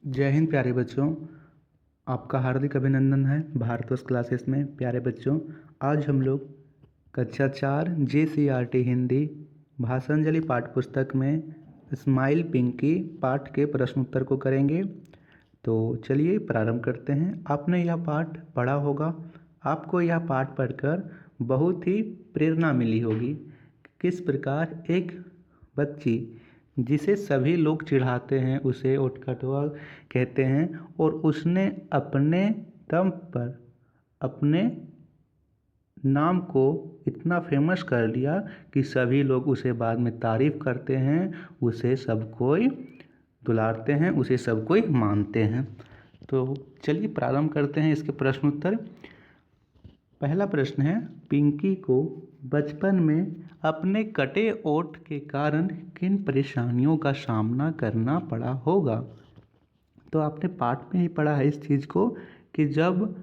जय हिंद प्यारे बच्चों। आपका हार्दिक अभिनंदन है भारतवर्ष क्लासेस में। प्यारे बच्चों, आज हम लोग कक्षा 4 JCRT हिंदी भाषांजलि पाठ्य पुस्तक में स्माइल पिंकी पाठ के प्रश्न उत्तर को करेंगे। तो चलिए प्रारंभ करते हैं। आपने यह पाठ पढ़ा होगा, आपको यह पाठ पढ़कर बहुत ही प्रेरणा मिली होगी। किस प्रकार एक बच्ची जिसे सभी लोग चिढ़ाते हैं, उसे उठकटवा कहते हैं, और उसने अपने दम पर अपने नाम को इतना फेमस कर लिया कि सभी लोग उसे बाद में तारीफ करते हैं, उसे सब कोई दुलारते हैं, उसे सब कोई मानते हैं। तो चलिए प्रारंभ करते हैं इसके प्रश्न उत्तर। पहला प्रश्न है, पिंकी को बचपन में अपने कटे ओठ के कारण किन परेशानियों का सामना करना पड़ा होगा। तो आपने पाठ में ही पढ़ा है इस चीज़ को कि जब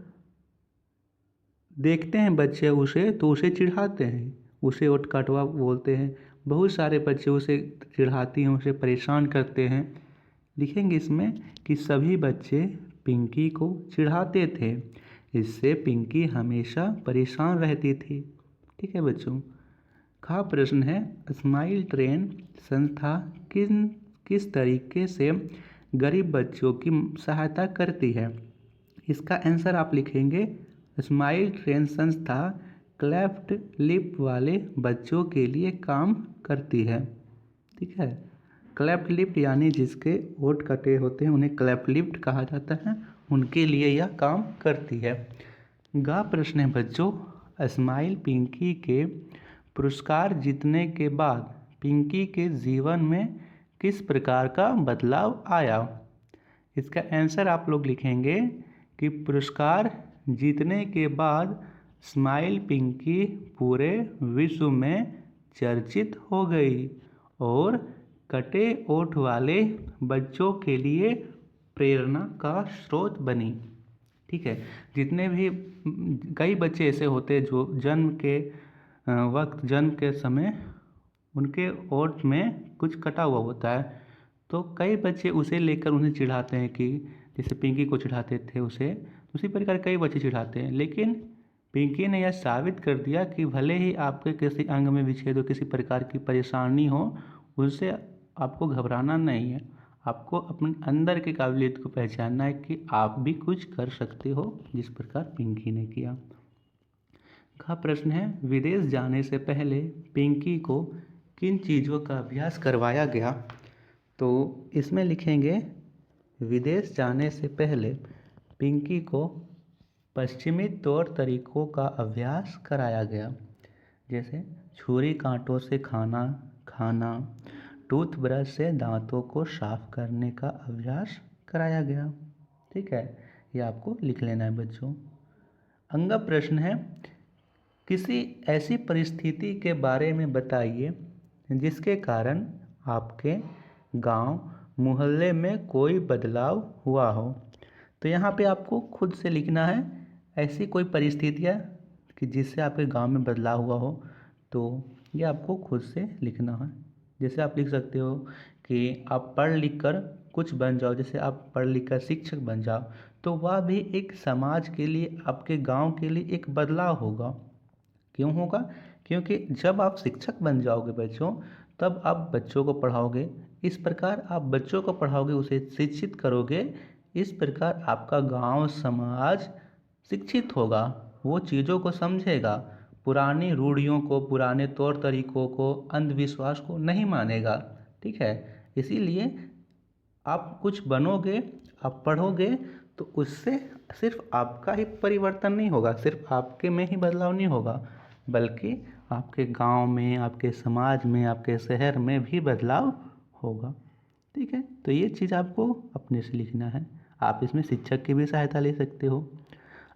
देखते हैं बच्चे उसे तो उसे चिढ़ाते हैं, उसे ओठ कटवा बोलते हैं। बहुत सारे बच्चे उसे चिढ़ाती हैं, उसे परेशान करते हैं। लिखेंगे इसमें कि सभी बच्चे पिंकी को चिढ़ाते थे, इससे पिंकी हमेशा परेशान रहती थी। ठीक है बच्चों। का प्रश्न है, स्माइल ट्रेन संस्था किस तरीके से गरीब बच्चों की सहायता करती है। इसका आंसर आप लिखेंगे, स्माइल ट्रेन संस्था क्लेफ्ट लिप वाले बच्चों के लिए काम करती है। ठीक है, क्लेफ्ट लिप यानी जिसके ओठ कटे होते हैं उन्हें क्लेफ्ट लिप कहा जाता है, उनके लिए यह काम करती है। गा प्रश्न है बच्चों, स्माइल पिंकी के पुरस्कार जीतने के बाद पिंकी के जीवन में किस प्रकार का बदलाव आया। इसका आंसर आप लोग लिखेंगे कि पुरस्कार जीतने के बाद स्माइल पिंकी पूरे विश्व में चर्चित हो गई और कटे ओठ वाले बच्चों के लिए प्रेरणा का स्रोत बनी। ठीक है, जितने भी कई बच्चे ऐसे होते हैं जो जन्म के वक्त, जन्म के समय उनके ओठ में कुछ कटा हुआ होता है, तो कई बच्चे उसे लेकर उन्हें चिढ़ाते हैं कि जैसे पिंकी को चिढ़ाते थे उसे, उसी प्रकार कई बच्चे चिढ़ाते हैं। लेकिन पिंकी ने यह साबित कर दिया कि भले ही आपके किसी अंग में विच्छेद हो, किसी प्रकार की परेशानी हो, उससे आपको घबराना नहीं है। आपको अपने अंदर की काबिलियत को पहचानना है कि आप भी कुछ कर सकते हो, जिस प्रकार पिंकी ने किया। का प्रश्न है, विदेश जाने से पहले पिंकी को किन चीज़ों का अभ्यास करवाया गया। तो इसमें लिखेंगे, विदेश जाने से पहले पिंकी को पश्चिमी तौर तरीकों का अभ्यास कराया गया, जैसे छुरी कांटों से खाना खाना, टूथब्रश से दांतों को साफ करने का अभ्यास कराया गया। ठीक है, ये आपको लिख लेना है बच्चों। अगला प्रश्न है, किसी ऐसी परिस्थिति के बारे में बताइए जिसके कारण आपके गांव मोहल्ले में कोई बदलाव हुआ हो। तो यहाँ पे आपको खुद से लिखना है ऐसी कोई परिस्थितियाँ कि जिससे आपके गांव में बदलाव हुआ हो, तो ये आपको खुद से लिखना है। जैसे आप लिख सकते हो कि आप पढ़ लिख कर कुछ बन जाओ, जैसे आप पढ़ लिख कर शिक्षक बन जाओ, तो वह भी एक समाज के लिए, आपके गांव के लिए एक बदलाव होगा। क्यों होगा? क्योंकि जब आप शिक्षक बन जाओगे बच्चों, तब आप बच्चों को पढ़ाओगे, इस प्रकार आप बच्चों को पढ़ाओगे, उसे शिक्षित करोगे, इस प्रकार आपका गांव समाज शिक्षित होगा, वो चीज़ों को समझेगा, पुरानी रूढ़ियों को, पुराने तौर तरीकों को, अंधविश्वास को नहीं मानेगा। ठीक है, इसीलिए आप कुछ बनोगे, आप पढ़ोगे, तो उससे सिर्फ आपका ही परिवर्तन नहीं होगा, सिर्फ आपके में ही बदलाव नहीं होगा, बल्कि आपके गांव में, आपके समाज में, आपके शहर में भी बदलाव होगा। ठीक है, तो ये चीज़ आपको अपने से लिखना है। आप इसमें शिक्षक की भी सहायता ले सकते हो।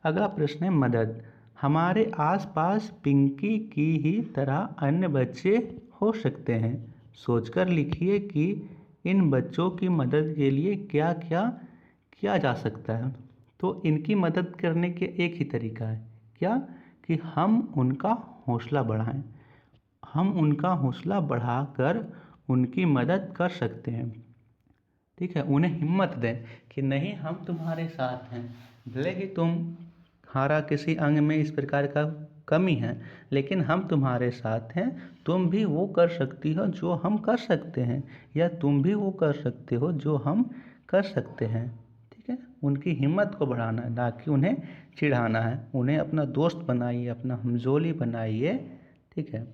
अगला प्रश्न है, मदद। हमारे आसपास पिंकी की ही तरह अन्य बच्चे हो सकते हैं, सोचकर लिखिए कि इन बच्चों की मदद के लिए क्या क्या किया जा सकता है। तो इनकी मदद करने के एक ही तरीका है, क्या? कि हम उनका हौसला बढ़ाएं, हम उनका हौसला बढ़ाकर उनकी मदद कर सकते हैं। ठीक है, उन्हें हिम्मत दें कि नहीं, हम तुम्हारे साथ हैं। भले ही तुम्हारा किसी अंग में इस प्रकार का कमी है, लेकिन हम तुम्हारे साथ हैं। तुम भी वो कर सकती हो जो हम कर सकते हैं, या तुम भी वो कर सकते हो जो हम कर सकते हैं। ठीक है, उनकी हिम्मत को बढ़ाना है, ना कि उन्हें चिढ़ाना है। उन्हें अपना दोस्त बनाइए, अपना हमजोली बनाइए। ठीक है,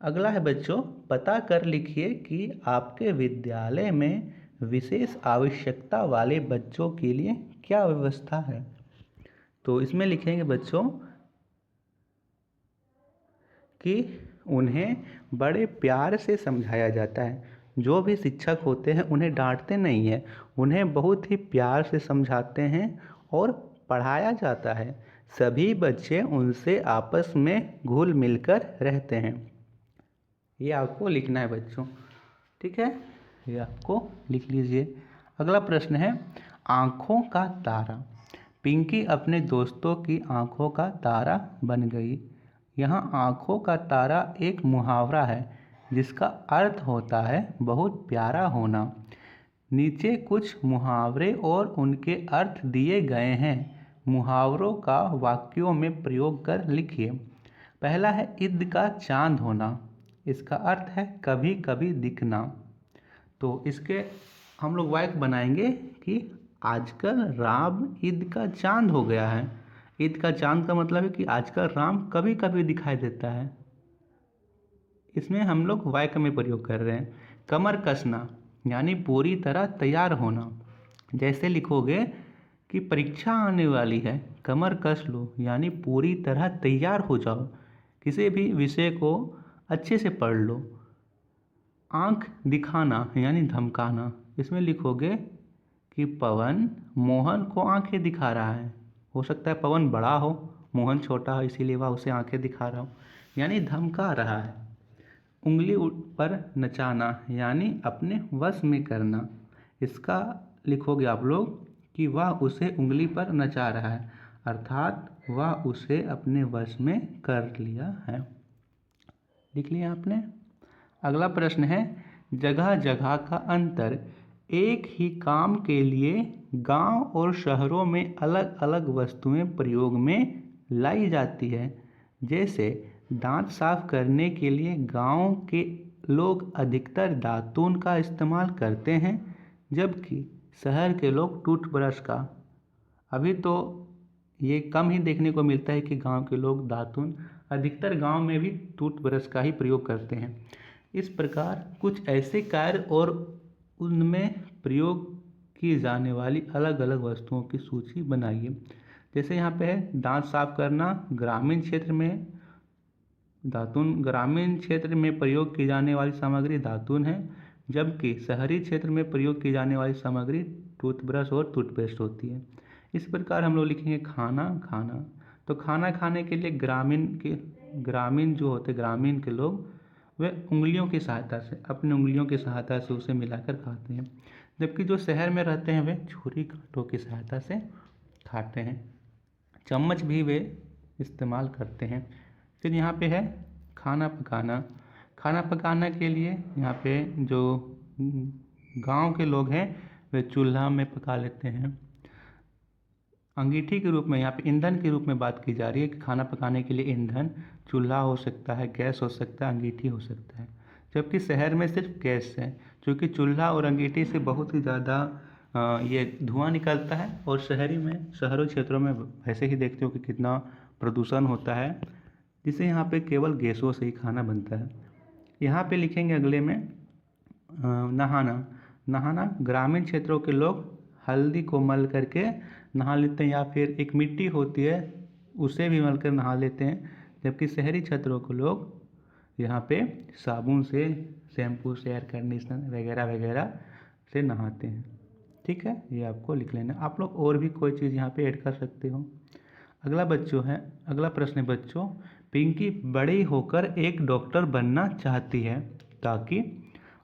अगला है बच्चों, पता कर लिखिए कि आपके विद्यालय में विशेष आवश्यकता वाले बच्चों के लिए क्या व्यवस्था है। तो इसमें लिखेंगे बच्चों कि उन्हें बड़े प्यार से समझाया जाता है। जो भी शिक्षक होते हैं उन्हें डांटते नहीं हैं, उन्हें बहुत ही प्यार से समझाते हैं और पढ़ाया जाता है। सभी बच्चे उनसे आपस में घुल मिलकर रहते हैं। ये आपको लिखना है बच्चों। ठीक है, ये आपको लिख लीजिए। अगला प्रश्न है, आँखों का तारा। पिंकी अपने दोस्तों की आँखों का तारा बन गई। यहाँ आँखों का तारा एक मुहावरा है जिसका अर्थ होता है बहुत प्यारा होना। नीचे कुछ मुहावरे और उनके अर्थ दिए गए हैं। मुहावरों का वाक्यों में प्रयोग कर लिखिए। पहला है ईद का चांद होना। इसका अर्थ है कभी कभी दिखना। तो इसके हम लोग वाक्य बनाएंगे कि आजकल राम ईद का चांद हो गया है। ईद का चांद का मतलब है कि आजकल राम कभी कभी दिखाई देता है। इसमें हम लोग वाक्य में प्रयोग कर रहे हैं। कमर कसना यानी पूरी तरह तैयार होना। जैसे लिखोगे कि परीक्षा आने वाली है, कमर कस लो यानी पूरी तरह तैयार हो जाओ, किसी भी विषय को अच्छे से पढ़ लो। आँख दिखाना यानी धमकाना। इसमें लिखोगे कि पवन मोहन को आंखें दिखा रहा है। हो सकता है पवन बड़ा हो, मोहन छोटा हो, इसीलिए वह उसे आंखें दिखा रहा हो, यानी धमका रहा है। उंगली पर नचाना यानी अपने वश में करना। इसका लिखोगे आप लोग कि वह उसे उंगली पर नचा रहा है, अर्थात वह उसे अपने वश में कर लिया है। लिख लिया आपने। अगला प्रश्न है, जगह जगह का अंतर। एक ही काम के लिए गांव और शहरों में अलग अलग वस्तुएं प्रयोग में लाई जाती है। जैसे दांत साफ करने के लिए गांव के लोग अधिकतर दातून का इस्तेमाल करते हैं, जबकि शहर के लोग टूथब्रश का। अभी तो ये कम ही देखने को मिलता है कि गांव के लोग दातून, अधिकतर गांव में भी टूथब्रश का ही प्रयोग करते हैं। इस प्रकार कुछ ऐसे कार्य और उनमें प्रयोग की जाने वाली अलग अलग वस्तुओं की सूची बनाइए। जैसे यहाँ पे है दांत साफ करना, ग्रामीण क्षेत्र में दातून, ग्रामीण क्षेत्र में प्रयोग की जाने वाली सामग्री दातून है, जबकि शहरी क्षेत्र में प्रयोग की जाने वाली सामग्री टूथब्रश और टूथपेस्ट होती है। इस प्रकार हम लोग लिखेंगे खाना खाना। तो खाना खाने के लिए ग्रामीण जो होते ग्रामीण के लोग वे उंगलियों की सहायता से, अपनी उंगलियों की सहायता से उसे मिलाकर खाते हैं, जबकि जो शहर में रहते हैं वे छुरी कांटों की सहायता से खाते हैं। चम्मच भी वे इस्तेमाल करते हैं। फिर यहाँ पे है खाना पकाना। खाना पकाने के लिए यहाँ पे जो गांव के लोग हैं वे चूल्हा में पका लेते हैं। अंगीठी के रूप में, यहाँ पे ईंधन के रूप में बात की जा रही है कि खाना पकाने के लिए ईंधन चूल्हा हो सकता है, गैस हो सकता है, अंगीठी हो सकता है। जबकि शहर में सिर्फ गैस है, क्योंकि चूल्हा और अंगीठी से बहुत ही ज़्यादा ये धुआं निकलता है। और शहरों क्षेत्रों में वैसे ही देखते हो कि कितना प्रदूषण होता है, जिससे यहाँ पे केवल गैसों से ही खाना बनता है। यहाँ पे लिखेंगे अगले में नहाना। नहाना, ग्रामीण क्षेत्रों के लोग हल्दी को मल करके नहा लेते हैं, या फिर एक मिट्टी होती है उसे भी मल कर नहा लेते हैं, जबकि शहरी क्षेत्रों के लोग यहाँ पे साबुन से, शैम्पू से, एयर कंडीशनर वगैरह वगैरह से नहाते हैं। ठीक है, ये आपको लिख लेना। आप लोग और भी कोई चीज़ यहाँ पे ऐड कर सकते हो। अगला प्रश्न है बच्चों, पिंकी बड़ी होकर एक डॉक्टर बनना चाहती है ताकि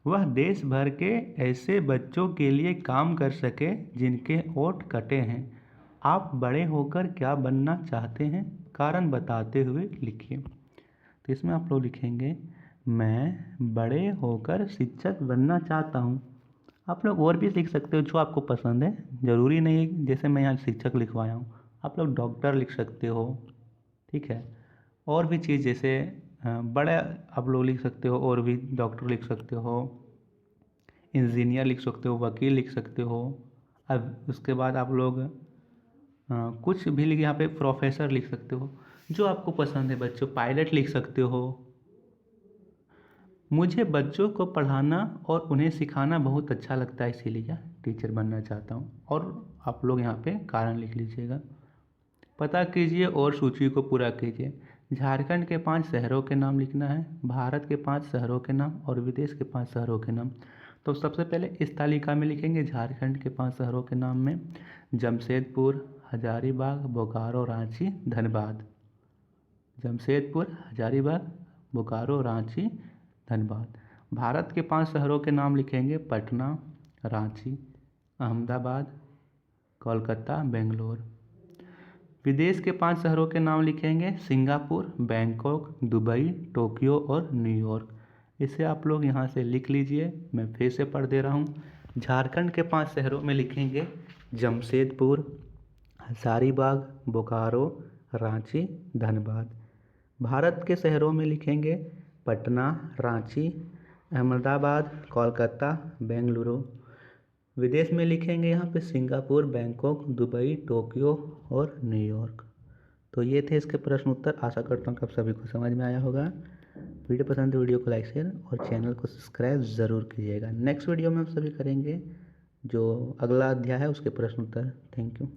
वह देश भर के ऐसे बच्चों के लिए काम कर सके जिनके होंठ कटे हैं। आप बड़े होकर क्या बनना चाहते हैं, कारण बताते हुए लिखिए। तो इसमें आप लोग लिखेंगे, मैं बड़े होकर शिक्षक बनना चाहता हूँ। आप लोग और भी लिख सकते हो जो आपको पसंद है, ज़रूरी नहीं है जैसे मैं यहाँ शिक्षक लिखवाया हूँ, आप लोग डॉक्टर लिख सकते हो, ठीक है। और भी चीज़ जैसे बड़े आप लोग लिख सकते हो, और भी डॉक्टर लिख सकते हो, इंजीनियर लिख सकते हो, वकील लिख सकते हो। अब उसके बाद आप लोग कुछ भी लिख, यहाँ पे प्रोफेसर लिख सकते हो, जो आपको पसंद है बच्चों। पायलट लिख सकते हो। मुझे बच्चों को पढ़ाना और उन्हें सिखाना बहुत अच्छा लगता है, इसीलिए टीचर बनना चाहता हूँ। और आप लोग यहाँ पे कारण लिख लीजिएगा। पता कीजिए और सूची को पूरा कीजिए। झारखंड के 5 शहरों के नाम लिखना है, भारत के 5 शहरों के नाम और विदेश के 5 शहरों के नाम। तो सबसे पहले इस तालिका में लिखेंगे झारखंड के 5 शहरों के नाम में जमशेदपुर, हजारीबाग, बोकारो, रांची, धनबाद। जमशेदपुर, हजारीबाग, बोकारो, रांची, धनबाद। भारत के 5 शहरों के नाम लिखेंगे पटना, रांची, अहमदाबाद, कोलकाता, बेंगलोर। विदेश के 5 शहरों के नाम लिखेंगे सिंगापुर, बैंकॉक, दुबई, टोक्यो और न्यूयॉर्क। इसे आप लोग यहाँ से लिख लीजिए, मैं फिर से पढ़ दे रहा हूँ। झारखंड के 5 शहरों में लिखेंगे जमशेदपुर, हजारीबाग, बोकारो, रांची, धनबाद। भारत के शहरों में लिखेंगे पटना, रांची, अहमदाबाद, कोलकाता, बेंगलुरु। विदेश में लिखेंगे यहाँ पे सिंगापुर, बैंकॉक, दुबई, टोक्यो और न्यूयॉर्क। तो ये थे इसके प्रश्न उत्तर। आशा करता हूँ कि आप सभी को समझ में आया होगा। वीडियो पसंद है वीडियो को लाइक शेयर और चैनल को सब्सक्राइब ज़रूर कीजिएगा। नेक्स्ट वीडियो में हम सभी करेंगे जो अगला अध्याय है उसके प्रश्न उत्तर। Thank you.